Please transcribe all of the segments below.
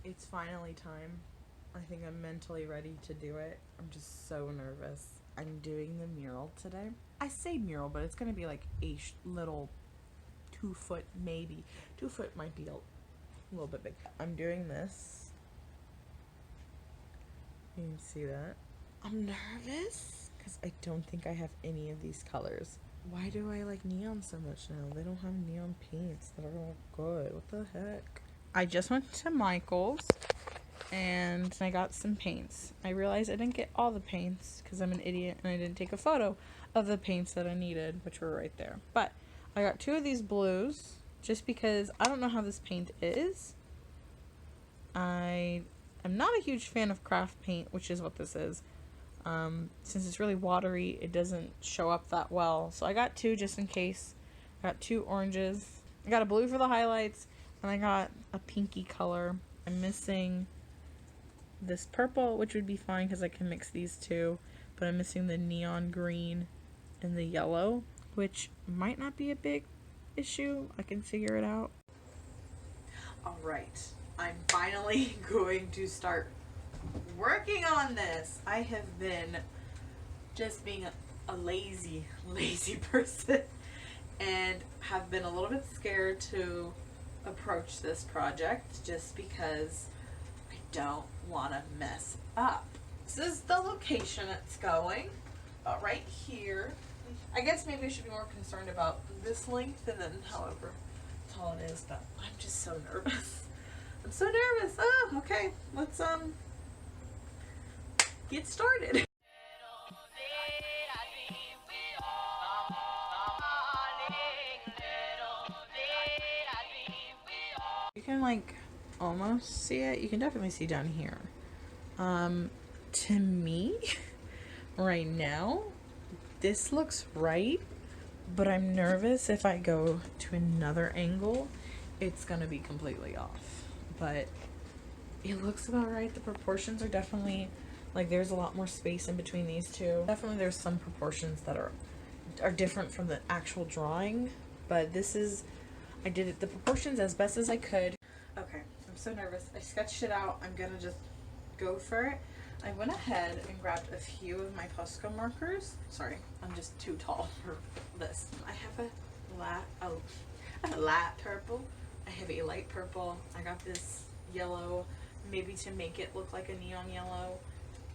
It's finally time. I think I'm mentally ready to do it. I'm just so nervous. I'm doing the mural today. I say mural, but it's going to be like a little 2 foot, maybe. 2 foot might be a little bit big. I'm doing this. You can see that. I'm nervous because I don't think I have any of these colors. Why do I like neon so much now? They don't have neon paints that are all good. What the heck? I just went to Michael's and I got some paints. I realized I didn't get all the paints because I'm an idiot and I didn't take a photo of the paints that I needed, which were right there. But I got 2 of these blues just because I don't know how this paint is. I am not a huge fan of craft paint, which is what this is. Since it's really watery, it doesn't show up that well. So I got 2 just in case. I got 2 oranges. I got a blue for the highlights, and I got a pinky color. I'm missing this purple, which would be fine because I can mix these 2, but I'm missing the neon green and the yellow, which might not be a big issue. I can figure it out. All right, I'm finally going to start working on this. I have been just being a lazy person and have been a little bit scared to approach this project just because I don't want to mess up. This is the location it's going, about right here. I guess maybe I should be more concerned about this length and then however tall it is, but I'm just so nervous. I'm so nervous. Oh, okay. Let's get started. You can like almost see it. You can definitely see down here. To me, right now, this looks right, but I'm nervous if I go to another angle, it's gonna be completely off. But it looks about right. The proportions are definitely, like, there's a lot more space in between these 2. Definitely there's some proportions that are different from the actual drawing, but this is, I did it the proportions as best as I could. Okay, I'm so nervous. I sketched it out. I'm gonna just go for it. I went ahead and grabbed a few of my Posca markers. Sorry, I'm just too tall for this. I have a light purple. I have a light purple. I got this yellow, maybe to make it look like a neon yellow.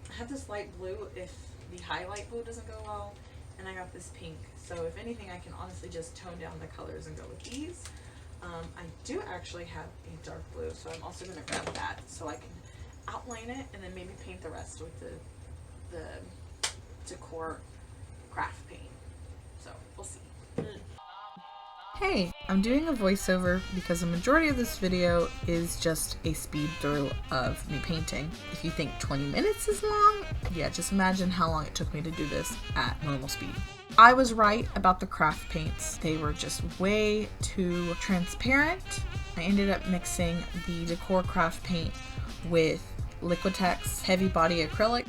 I have this light blue if the highlight blue doesn't go well, and I got this pink. So if anything, I can honestly just tone down the colors and go with these. I do actually have a dark blue, so I'm also gonna grab that so I can outline it and then maybe paint the rest with the decor craft paint. So we'll see. Hey, I'm doing a voiceover because the majority of this video is just a speed through of me painting. If you think 20 minutes is long, yeah, just imagine how long it took me to do this at normal speed. I was right about the craft paints. They were just way too transparent. I ended up mixing the decor craft paint with Liquitex heavy body acrylic.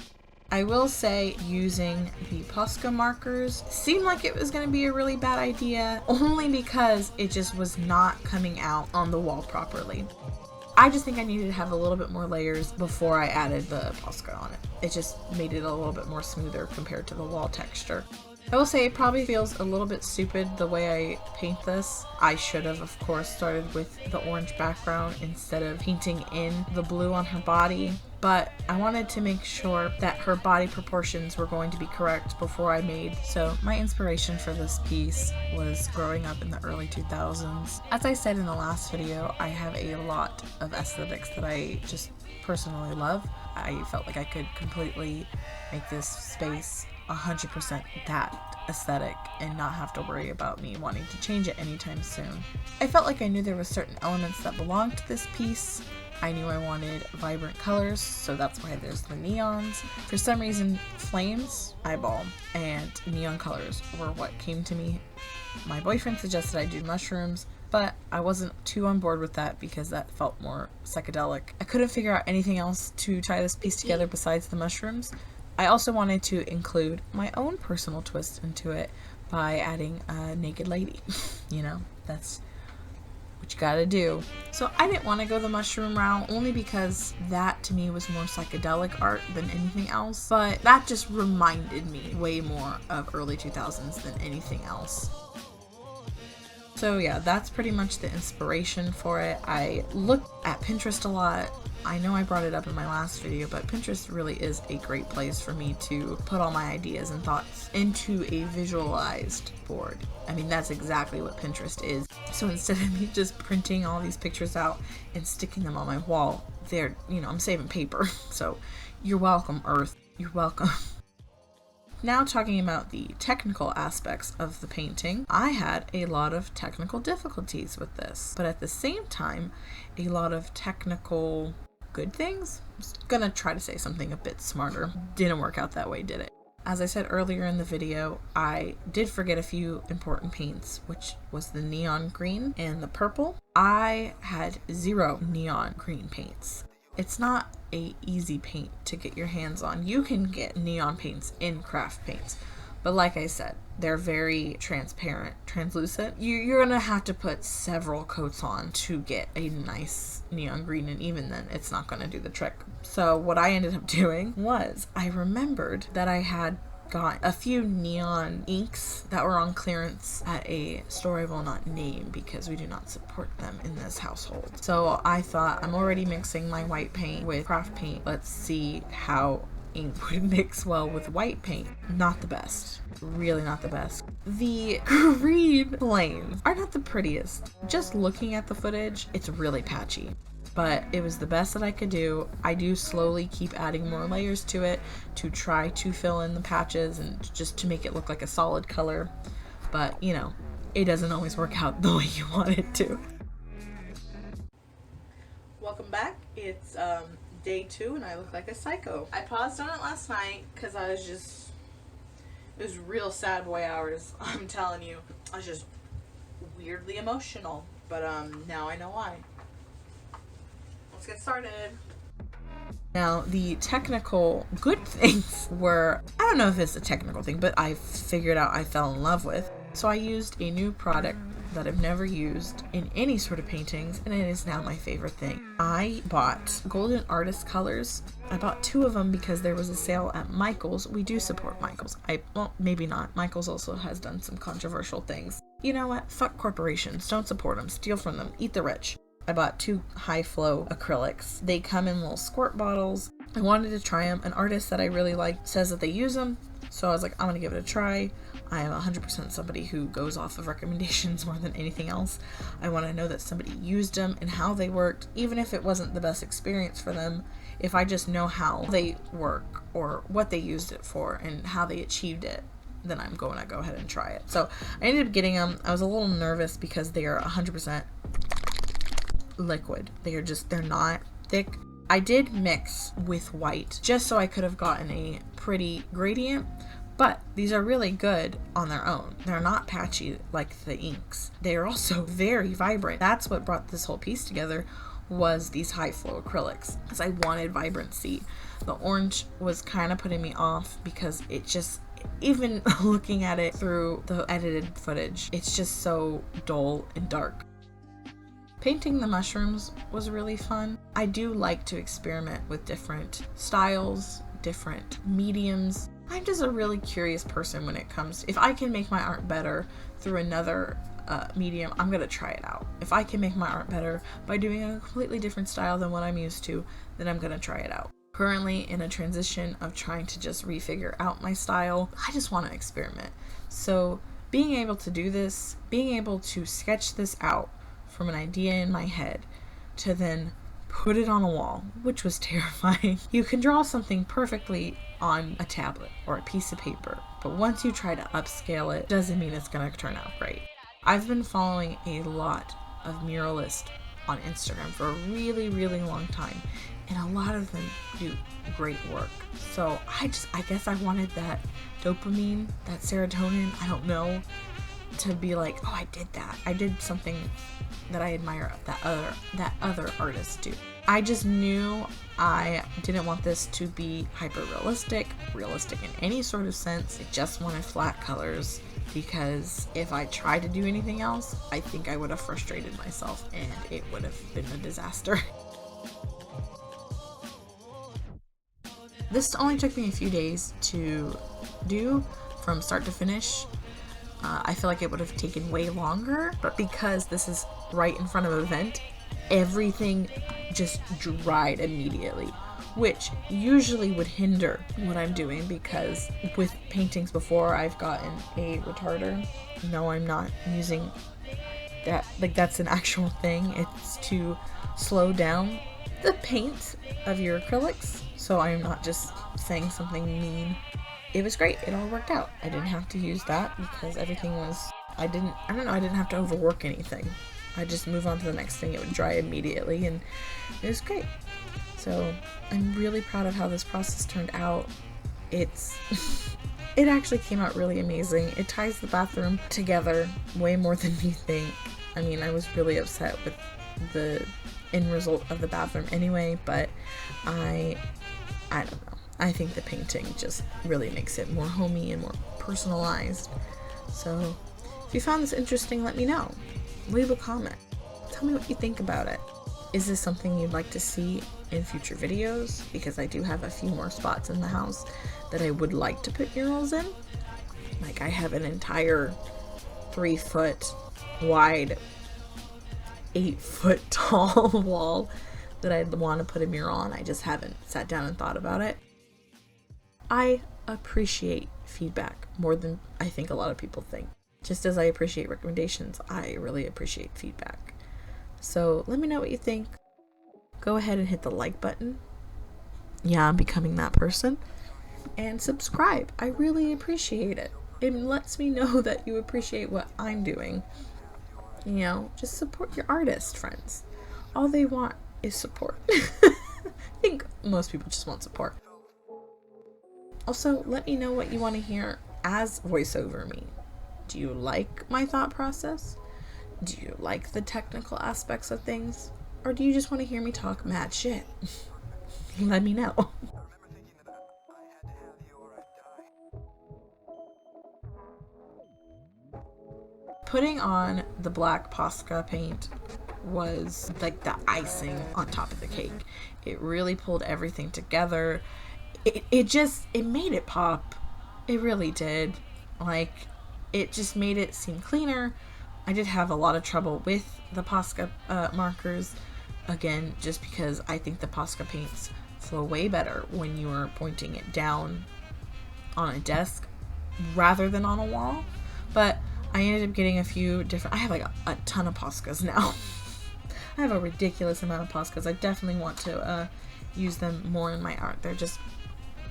I will say using the Posca markers seemed like it was going to be a really bad idea, only because it just was not coming out on the wall properly. I just think I needed to have a little bit more layers before I added the Posca on it. It just made it a little bit more smoother compared to the wall texture. I will say it probably feels a little bit stupid the way I paint this. I should have, of course, started with the orange background instead of painting in the blue on her body. But I wanted to make sure that her body proportions were going to be correct before I made. So my inspiration for this piece was growing up in the early 2000s. As I said in the last video, I have a lot of aesthetics that I just personally love. I felt like I could completely make this space 100% that aesthetic and not have to worry about me wanting to change it anytime soon. I felt like I knew there were certain elements that belonged to this piece. I knew I wanted vibrant colors, so that's why there's the neons. For some reason, flames, eyeball, and neon colors were what came to me. My boyfriend suggested I do mushrooms, but I wasn't too on board with that because that felt more psychedelic. I couldn't figure out anything else to tie this piece together besides the mushrooms. I also wanted to include my own personal twist into it by adding a naked lady. You know, that's what you gotta do. So I didn't want to go the mushroom route, only because that to me was more psychedelic art than anything else, but that just reminded me way more of early 2000s than anything else. So yeah, that's pretty much the inspiration for it. I looked at Pinterest a lot. I know I brought it up in my last video, but Pinterest really is a great place for me to put all my ideas and thoughts into a visualized board. I mean, that's exactly what Pinterest is. So instead of me just printing all these pictures out and sticking them on my wall, they're, I'm saving paper. So you're welcome, Earth. You're welcome. Now talking about the technical aspects of the painting, I had a lot of technical difficulties with this, but at the same time, a lot of technical good things. I'm just gonna try to say something a bit smarter. Didn't work out that way, did it? As I said earlier in the video, I did forget a few important paints, which was the neon green and the purple. I had 0 neon green paints. It's not a easy paint to get your hands on. You can get neon paints in craft paints, but like I said, they're very transparent, translucent. You're gonna have to put several coats on to get a nice neon green, and even then it's not gonna do the trick. So what I ended up doing was I remembered that I had got a few neon inks that were on clearance at a store I will not name because we do not support them in this household. So I thought, I'm already mixing my white paint with craft paint. Let's see how ink would mix well with white paint. Not the best. Really not the best. The green flames are not the prettiest. Just looking at the footage, it's really patchy. But it was the best that I could do. I do slowly keep adding more layers to it to try to fill in the patches and just to make it look like a solid color. But, it doesn't always work out the way you want it to. Welcome back. It's day 2 and I look like a psycho. I paused on it last night because it was real sad boy hours. I'm telling you. I was just weirdly emotional. But now I know why. Let's get started. Now, the technical good things were, I don't know if it's a technical thing, but I figured out I fell in love with. So I used a new product that I've never used in any sort of paintings, and it is now my favorite thing. I bought golden artist colors. I bought 2 of them because there was a sale at Michael's. We do support Michael's. Well, maybe not. Michael's also has done some controversial things. You know what? Fuck corporations. Don't support them. Steal from them. Eat the rich. I bought 2 high flow acrylics. They come in little squirt bottles. I wanted to try them. An artist that I really like says that they use them. So I was like, I'm going to give it a try. I am 100% somebody who goes off of recommendations more than anything else. I want to know that somebody used them and how they worked, even if it wasn't the best experience for them. If I just know how they work or what they used it for and how they achieved it, then I'm going to go ahead and try it. So I ended up getting them. I was a little nervous because they are 100% liquid. They're not thick. I did mix with white just so I could have gotten a pretty gradient, but these are really good on their own. They're not patchy like the inks. They are also very vibrant. That's what brought this whole piece together, was these high flow acrylics, because I wanted vibrancy. The orange was kind of putting me off because it just, even looking at it through the edited footage, it's just so dull and dark. Painting the mushrooms was really fun. I do like to experiment with different styles, different mediums. I'm just a really curious person when it comes, if I can make my art better through another medium, I'm gonna try it out. If I can make my art better by doing a completely different style than what I'm used to, then I'm gonna try it out. Currently in a transition of trying to just refigure out my style. I just want to experiment. So being able to do this, being able to sketch this out from an idea in my head to then put it on a wall, which was terrifying. You can draw something perfectly on a tablet or a piece of paper, but once you try to upscale it, doesn't mean it's gonna turn out great. I've been following a lot of muralists on Instagram for a really, really long time, and a lot of them do great work. So I guess I wanted that dopamine, that serotonin, I don't know, to be like, oh, I did that. I did something that I admire that other artists do. I just knew I didn't want this to be hyper realistic in any sort of sense. I just wanted flat colors because if I tried to do anything else, I think I would have frustrated myself and it would have been a disaster. This only took me a few days to do from start to finish. I feel like it would have taken way longer, but because this is right in front of an event, everything just dried immediately, which usually would hinder what I'm doing, because with paintings before I've gotten a retarder. No, I'm not using that, like that's an actual thing. It's to slow down the paint of your acrylics, so I'm not just saying something mean. It was great. It all worked out. I didn't have to use that because everything was, I didn't have to overwork anything. I just move on to the next thing. It would dry immediately and it was great. So I'm really proud of how this process turned out. It actually came out really amazing. It ties the bathroom together way more than you think. I mean, I was really upset with the end result of the bathroom anyway, but I don't know. I think the painting just really makes it more homey and more personalized. So if you found this interesting, let me know. Leave a comment. Tell me what you think about it. Is this something you'd like to see in future videos? Because I do have a few more spots in the house that I would like to put murals in. Like I have an entire 3-foot wide, 8-foot tall wall that I'd want to put a mural on. I just haven't sat down and thought about it. I appreciate feedback more than I think a lot of people think. Just as I appreciate recommendations, I really appreciate feedback. So let me know what you think. Go ahead and hit the like button. Yeah, I'm becoming that person. And subscribe. I really appreciate it. It lets me know that you appreciate what I'm doing. You know, just support your artist friends. All they want is support. I think most people just want support. Also, let me know what you want to hear as voiceover me. Do you like my thought process? Do you like the technical aspects of things? Or do you just want to hear me talk mad shit? Let me know. Putting on the black Posca paint was like the icing on top of the cake. It really pulled everything together. It made it pop. It really did. Like, it just made it seem cleaner. I did have a lot of trouble with the Posca markers. Again, just because I think the Posca paints flow way better when you are pointing it down on a desk rather than on a wall. But I ended up getting a few different, I have like a ton of Poscas now. I have a ridiculous amount of Poscas. I definitely want to use them more in my art. They're just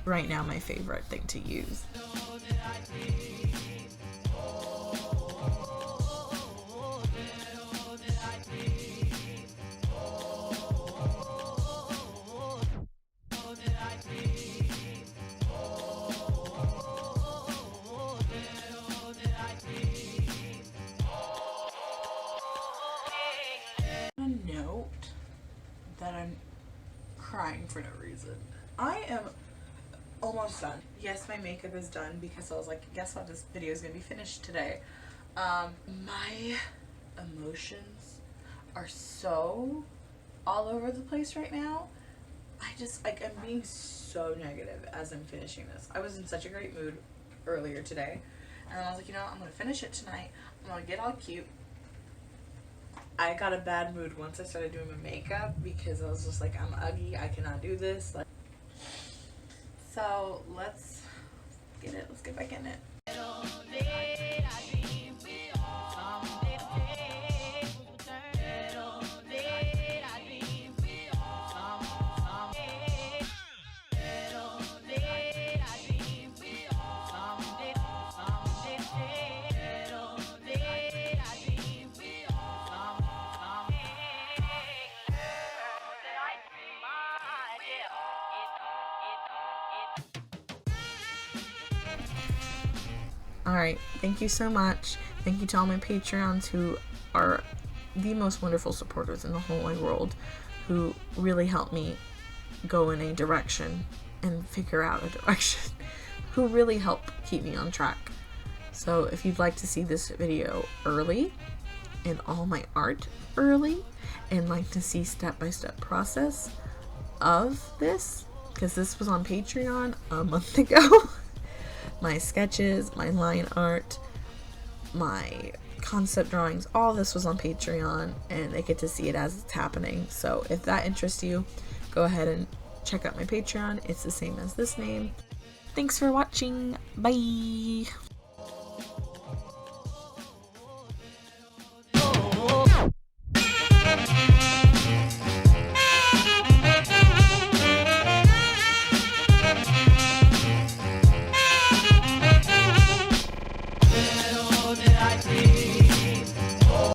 right now my favorite thing to use. A note that I'm crying for no reason. I am almost done. Yes, my makeup is done because I was like, guess what? This video is gonna be finished today. My emotions are so all over the place right now. I just, like, I'm being so negative as I'm finishing this. I was in such a great mood earlier today, and I was like, you know what? I'm gonna finish it tonight. I'm gonna get all cute. I got a bad mood once I started doing my makeup because I was just like, I'm ugly. I cannot do this. Like, so let's get it. Let's get back in it. Alright, thank you so much. Thank you to all my Patreons who are the most wonderful supporters in the whole wide world, who really help me go in a direction and figure out a direction, who really help keep me on track. So if you'd like to see this video early and all my art early and like to see step-by-step process of this, because this was on Patreon a month ago, my sketches, my line art, my concept drawings, all this was on Patreon and they get to see it as it's happening. So if that interests you, go ahead and check out my Patreon. It's the same as this name. Thanks for watching. Bye.